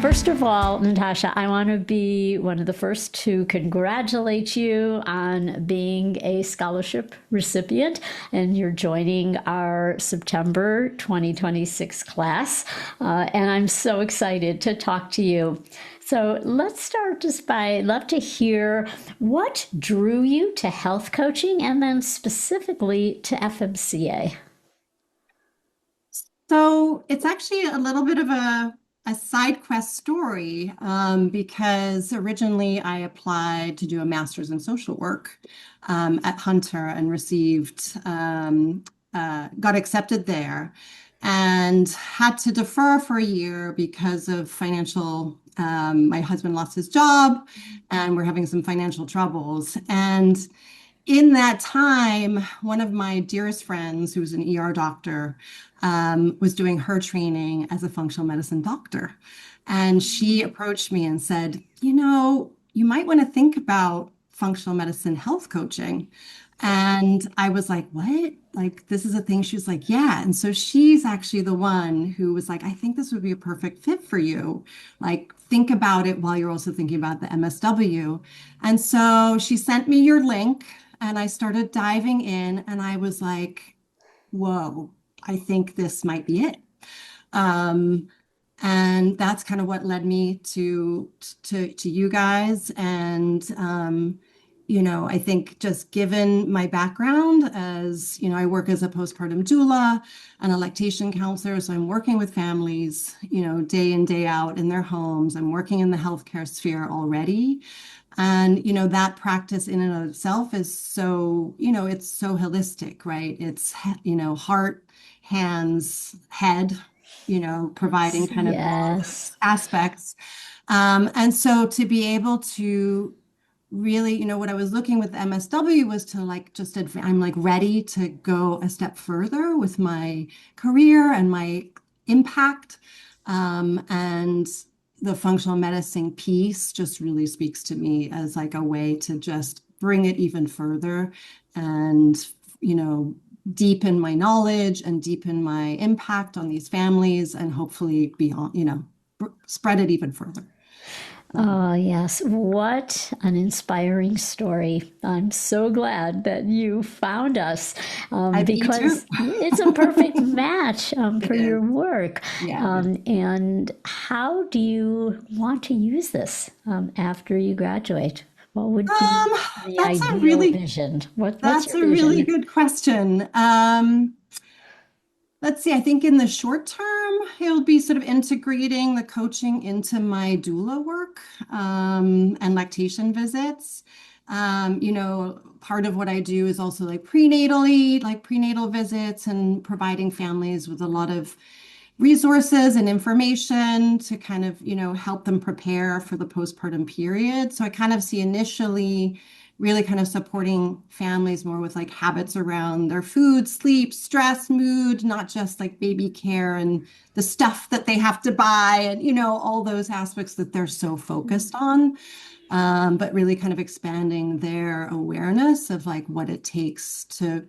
First of all, Natasha, I want to be one of the first to congratulate you on being a scholarship recipient, and you're joining our September 2026 class. And I'm so excited to talk to you. So let's start just by, love to hear what drew you to health coaching and then specifically to FMCA. So it's actually a little bit of a side quest story because originally I applied to do a master's in social work at Hunter and got accepted there and had to defer for a year because of financial. My husband lost his job and we're having some financial troubles. And in that time, one of my dearest friends, who's an ER doctor, was doing her training as a functional medicine doctor. And she approached me and said, you might want to think about functional medicine health coaching. And I was like, what? Like, this is a thing? She was like, yeah. And so she's actually the one who was like, I think this would be a perfect fit for you. Like, think about it while you're also thinking about the MSW. And so she sent me your link and I started diving in and I was like, whoa, I think this might be it. Um, and that's kind of what led me to you guys. And I think just given my background as, I work as a postpartum doula and a lactation counselor. So I'm working with families, day in, day out in their homes. I'm working in the healthcare sphere already. And, that practice in and of itself is so, it's so holistic, right? It's, heart, hands, head, providing kind of all Yes. those aspects. And so to be able to really, what I was looking with MSW was to like just I'm like ready to go a step further with my career and my impact. And the functional medicine piece just really speaks to me as like a way to just bring it even further and, deepen my knowledge and deepen my impact on these families and hopefully beyond, spread it even further. So. Oh, yes. What an inspiring story. I'm so glad that you found us Me too. because it's a perfect match It for your is. work. Yeah. And how do you want to use this after you graduate? What would be Um, the that's a ideal really vision? What's that's your a really vision? good question. Let's see, I think in the short term, it'll be sort of integrating the coaching into my doula work and lactation visits. Part of what I do is also like prenatally, like prenatal visits and providing families with a lot of resources and information to kind of, help them prepare for the postpartum period. So I kind of see initially really kind of supporting families more with like habits around their food, sleep, stress, mood, not just like baby care and the stuff that they have to buy and, all those aspects that they're so focused on. But really kind of expanding their awareness of like what it takes to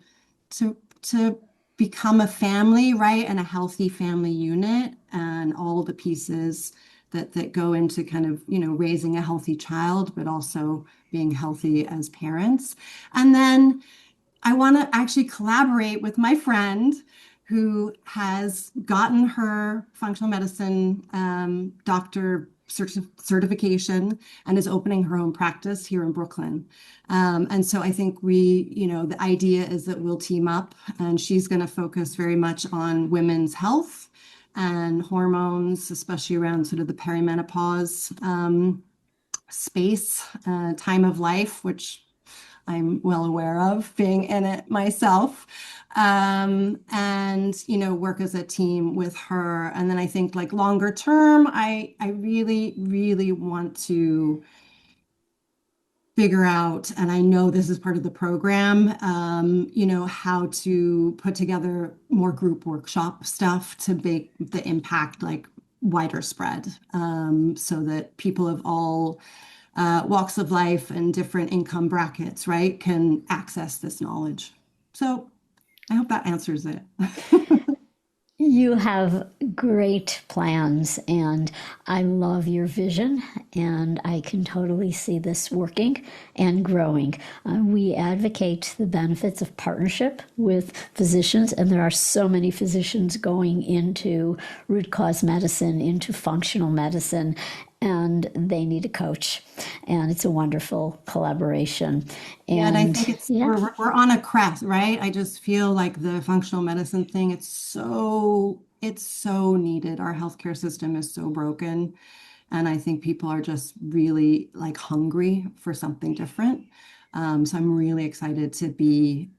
become a family, right? And a healthy family unit and all the pieces that go into kind of, raising a healthy child, but also being healthy as parents. And then I want to actually collaborate with my friend who has gotten her functional medicine doctor certification and is opening her own practice here in Brooklyn. And so I think the idea is that we'll team up and she's going to focus very much on women's health and hormones, especially around sort of the perimenopause space, time of life, which I'm well aware of being in it myself. And work as a team with her. And then I think like longer term, I really, really want to figure out, and I know this is part of the program, how to put together more group workshop stuff to make the impact like wider spread, so that people of all walks of life and different income brackets, right, can access this knowledge. So I hope that answers it. You have great plans, and I love your vision, and I can totally see this working and growing. We advocate the benefits of partnership with physicians, and there are so many physicians going into root cause medicine, into functional medicine, and they need a coach. And it's a wonderful collaboration. Yeah, and I And think it's yeah, we're on a crest, right? I just feel like the functional medicine thing, it's so needed. Our healthcare system is so broken, and I think people are just really like hungry for something different. So I'm really excited to be,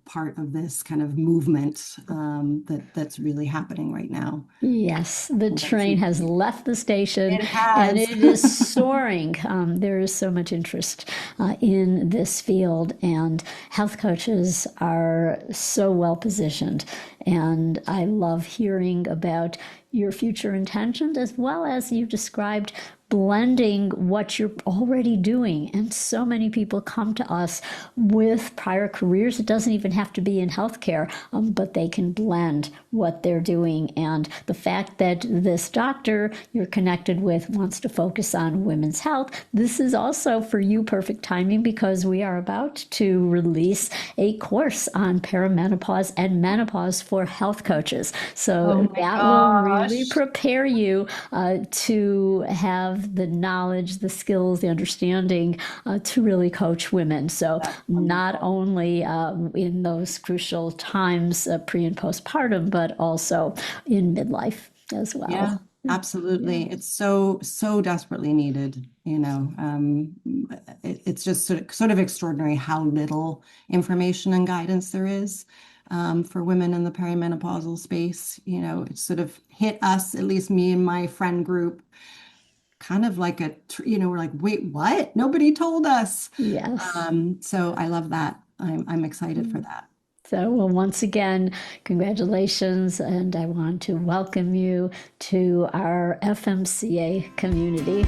part of this kind of movement that's really happening right now. yes, the That's train has left the station It and has. it is soaring. There is so much interest in this field, and health coaches are so well positioned. And I love hearing about your future intentions as well as you described blending what you're already doing. And so many people come to us with prior careers. It doesn't even have to be in healthcare, but they can blend what they're doing. And the fact that this doctor you're connected with wants to focus on women's health, this is also for you perfect timing because we are about to release a course on perimenopause and menopause for health coaches. Oh So my that will really gosh. prepare you to have the knowledge, the skills, the understanding to really coach women. So That's not wonderful. only in those crucial times, pre and postpartum, but also in midlife as Yeah, well. absolutely. It's so desperately needed, it's just sort of extraordinary how little information and guidance there is for women in the perimenopausal space. It's sort of hit us, at least me and my friend group, kind of like we're like, wait, what? Nobody told us. Yes. So I love that. I'm excited for that. So, well, once again, congratulations, and I want to welcome you to our FMCA community.